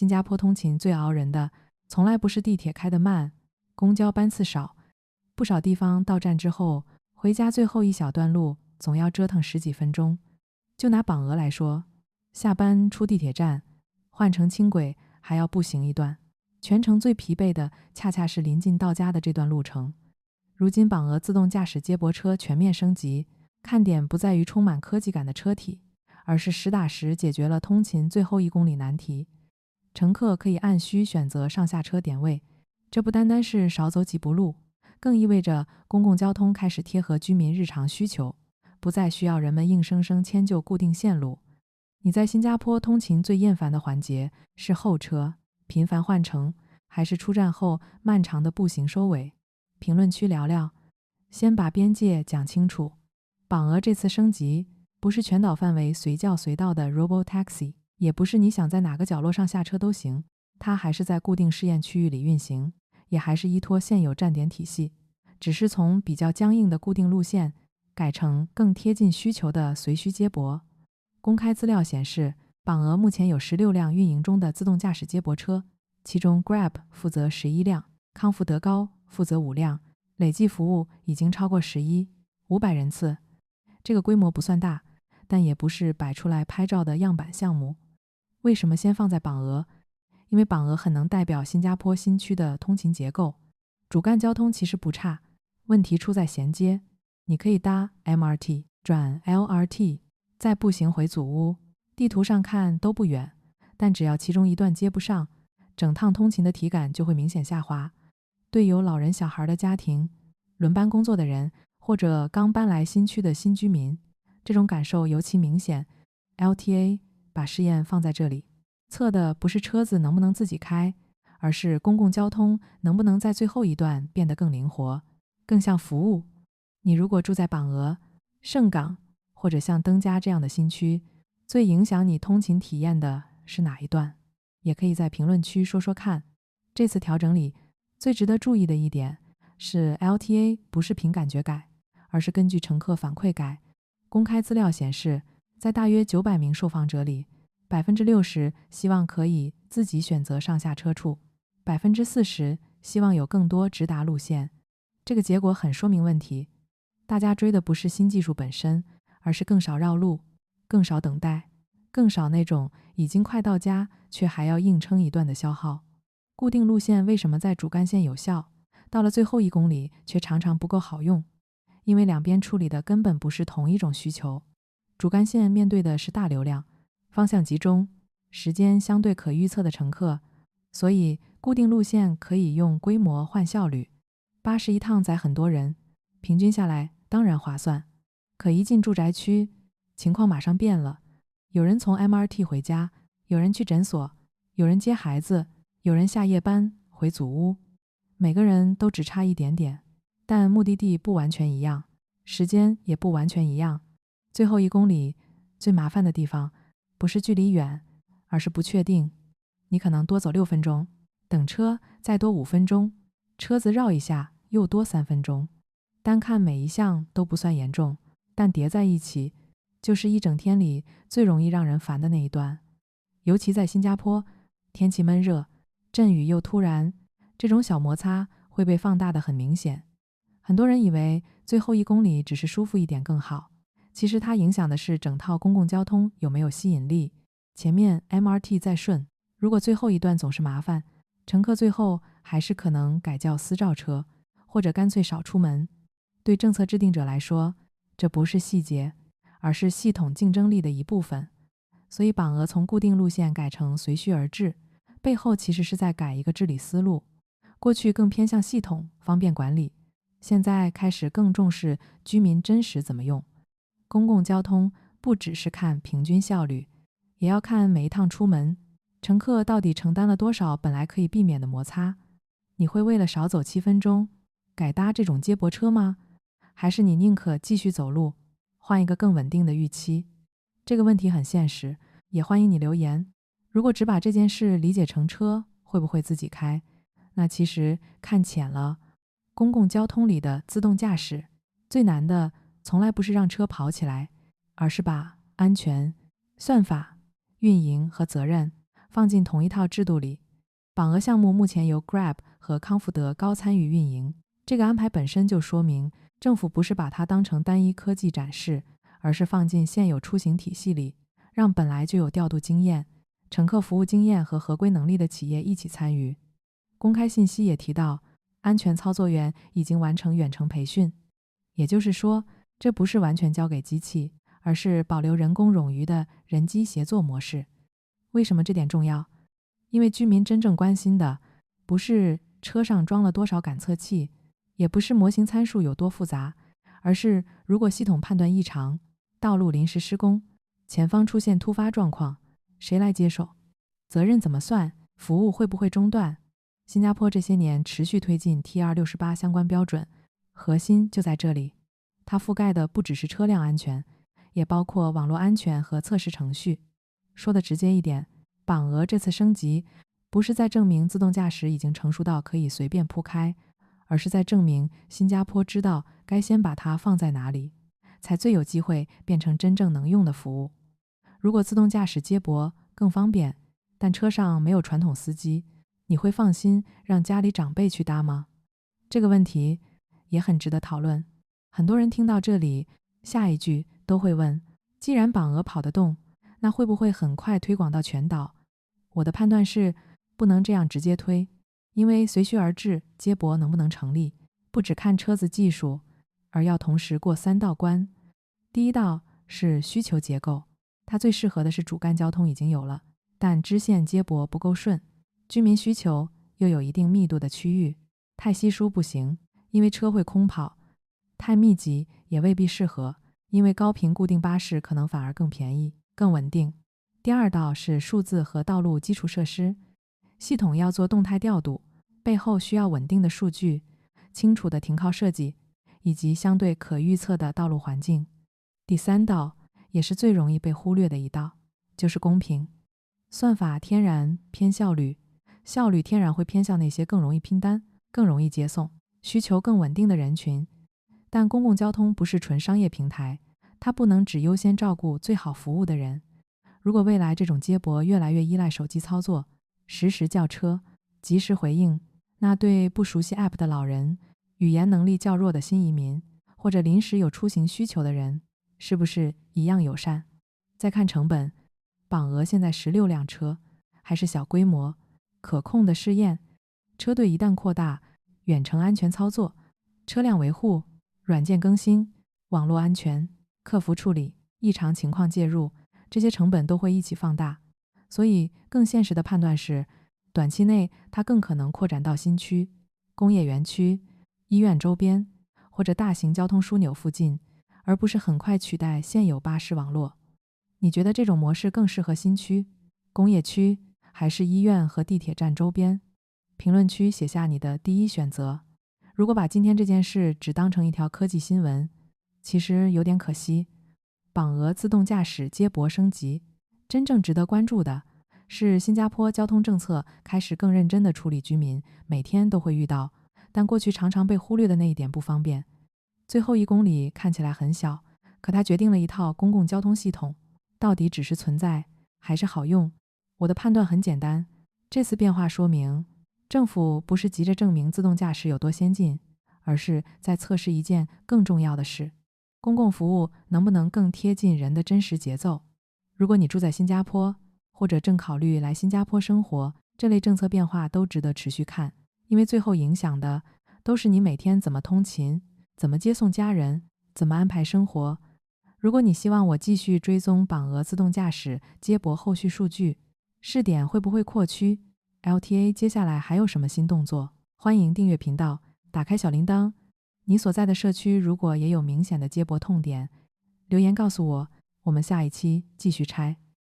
新加坡通勤最熬人的，从来不是地铁开得慢，公交班次少，不少地方到站之后，回家最后一小段路总要折腾10几分钟。就拿榜鹅来说，下班出地铁站，换乘轻轨还要步行一段，全程最疲惫的恰恰是临近到家的这段路程。如今榜鹅自动驾驶接驳车全面升级，看点不在于充满科技感的车体，而是实打实解决了通勤最后1公里难题。乘客可以按需选择上下车点位，这不单单是少走几步路，更意味着公共交通开始贴合居民日常需求，不再需要人们硬生生迁就固定线路。你在新加坡通勤最厌烦的环节是候车、频繁换乘，还是出站后漫长的步行收尾？评论区聊聊。先把边界讲清楚。榜鹅这次升级不是全岛范围随叫随到的 Robo-Taxi， 也不是你想在哪个角落上下车都行，它还是在固定试验区域里运行，也还是依托现有站点体系，只是从比较僵硬的固定路线改成更贴近需求的随需接驳。公开资料显示，榜鹅目前有16辆运营中的自动驾驶接驳车，其中 Grab 负责11辆，康福德高负责5辆，累计服务已经超过500人次。这个规模不算大，但也不是摆出来拍照的样板项目。为什么先放在榜鹅？因为榜鹅很能代表新加坡新区的通勤结构。主干交通其实不差，问题出在衔接。你可以搭 MRT 转 LRT， 再步行回祖屋，地图上看都不远，但只要其中一段接不上，整趟通勤的体感就会明显下滑。对有老人小孩的家庭、轮班工作的人，或者刚搬来新区的新居民，这种感受尤其明显。LTA 把试验放在这里，测的不是车子能不能自己开，而是公共交通能不能在最后一段变得更灵活，更像服务。你如果住在榜鹅、盛港或者像登嘉这样的新区，最影响你通勤体验的是哪一段？也可以在评论区说说看。这次调整里最值得注意的一点是 LTA 不是凭感觉改，而是根据乘客反馈改。公开资料显示，在大约900名受访者里，60%希望可以自己选择上下车处，40%希望有更多直达路线。这个结果很说明问题，大家追的不是新技术本身，而是更少绕路，更少等待，更少那种已经快到家却还要硬撑一段的消耗。固定路线为什么在主干线有效，到了最后1公里却常常不够好用？因为两边处理的根本不是同一种需求。主干线面对的是大流量、方向集中、时间相对可预测的乘客，所以固定路线可以用规模换效率。80一趟载很多人，平均下来当然划算。可一进住宅区，情况马上变了，有人从 MRT 回家，有人去诊所，有人接孩子，有人下夜班回祖屋，每个人都只差一点点，但目的地不完全一样，时间也不完全一样。最后1公里最麻烦的地方不是距离远，而是不确定。你可能多走6分钟，等车再多5分钟，车子绕一下又多3分钟。单看每一项都不算严重，但叠在一起就是一整天里最容易让人烦的那一段。尤其在新加坡，天气闷热，阵雨又突然，这种小摩擦会被放大得很明显。很多人以为最后1公里只是舒服一点更好，其实它影响的是整套公共交通有没有吸引力。前面 MRT 再顺，如果最后一段总是麻烦，乘客最后还是可能改叫私照车，或者干脆少出门。对政策制定者来说，这不是细节，而是系统竞争力的一部分。所以榜鹅从固定路线改成随需而治，背后其实是在改一个治理思路。过去更偏向系统，方便管理，现在开始更重视居民真实怎么用。公共交通不只是看平均效率，也要看每一趟出门，乘客到底承担了多少本来可以避免的摩擦。你会为了少走7分钟，改搭这种接驳车吗？还是你宁可继续走路，换一个更稳定的预期？这个问题很现实，也欢迎你留言。如果只把这件事理解成车会不会自己开，那其实看浅了。公共交通里的自动驾驶最难的从来不是让车跑起来，而是把安全、算法、运营和责任放进同一套制度里。榜额项目目前由 Grab 和康福德高参与运营，这个安排本身就说明政府不是把它当成单一科技展示，而是放进现有出行体系里，让本来就有调度经验、乘客服务经验和合规能力的企业一起参与。公开信息也提到，安全操作员已经完成远程培训，也就是说，这不是完全交给机器，而是保留人工冗余的人机协作模式。为什么这点重要？因为居民真正关心的不是车上装了多少感测器，也不是模型参数有多复杂，而是如果系统判断异常，道路临时施工，前方出现突发状况，谁来接手？责任怎么算？服务会不会中断？新加坡这些年持续推进 TR68 相关标准，核心就在这里。它覆盖的不只是车辆安全，也包括网络安全和测试程序。说的直接一点，榜额这次升级不是在证明自动驾驶已经成熟到可以随便铺开，而是在证明新加坡知道该先把它放在哪里，才最有机会变成真正能用的服务。如果自动驾驶接驳更方便，但车上没有传统司机，你会放心让家里长辈去搭吗？这个问题也很值得讨论。很多人听到这里，下一句都会问，既然榜额跑得动，那会不会很快推广到全岛？我的判断是，不能这样直接推，因为随需而至，接驳能不能成立，不只看车子技术，而要同时过3道关。第一道是需求结构，它最适合的是主干交通已经有了，但支线接驳不够顺，居民需求又有一定密度的区域，太稀疏不行，因为车会空跑；太密集也未必适合，因为高频固定巴士可能反而更便宜、更稳定。第二道是数字和道路基础设施，系统要做动态调度，背后需要稳定的数据、清楚的停靠设计，以及相对可预测的道路环境。第三道也是最容易被忽略的一道，就是公平。算法天然偏效率，效率天然会偏向那些更容易拼单、更容易接送、需求更稳定的人群。但公共交通不是纯商业平台，它不能只优先照顾最好服务的人。如果未来这种接驳越来越依赖手机操作，实时叫车，及时回应，那对不熟悉 App 的老人、语言能力较弱的新移民，或者临时有出行需求的人，是不是一样友善？再看成本，榜额现在16辆车，还是小规模、可控的试验。车队一旦扩大，远程安全操作、车辆维护、软件更新、网络安全、客服处理、异常情况介入，这些成本都会一起放大。所以更现实的判断是，短期内它更可能扩展到新区、工业园区、医院周边或者大型交通枢纽附近，而不是很快取代现有巴士网络。你觉得这种模式更适合新区、工业区，还是医院和地铁站周边？评论区写下你的第一选择。如果把今天这件事只当成一条科技新闻，其实有点可惜。榜额自动驾驶接驳升级，真正值得关注的是新加坡交通政策开始更认真地处理居民每天都会遇到，但过去常常被忽略的那一点不方便。最后1公里看起来很小，可它决定了一套公共交通系统到底只是存在还是好用。我的判断很简单，这次变化说明政府不是急着证明自动驾驶有多先进，而是在测试一件更重要的事：公共服务能不能更贴近人的真实节奏。如果你住在新加坡，或者正考虑来新加坡生活，这类政策变化都值得持续看，因为最后影响的都是你每天怎么通勤、怎么接送家人、怎么安排生活。如果你希望我继续追踪榜额自动驾驶接驳后续数据，试点会不会扩区， LTA 接下来还有什么新动作，欢迎订阅频道，打开小铃铛。你所在的社区如果也有明显的接驳痛点，留言告诉我，我们下一期继续拆。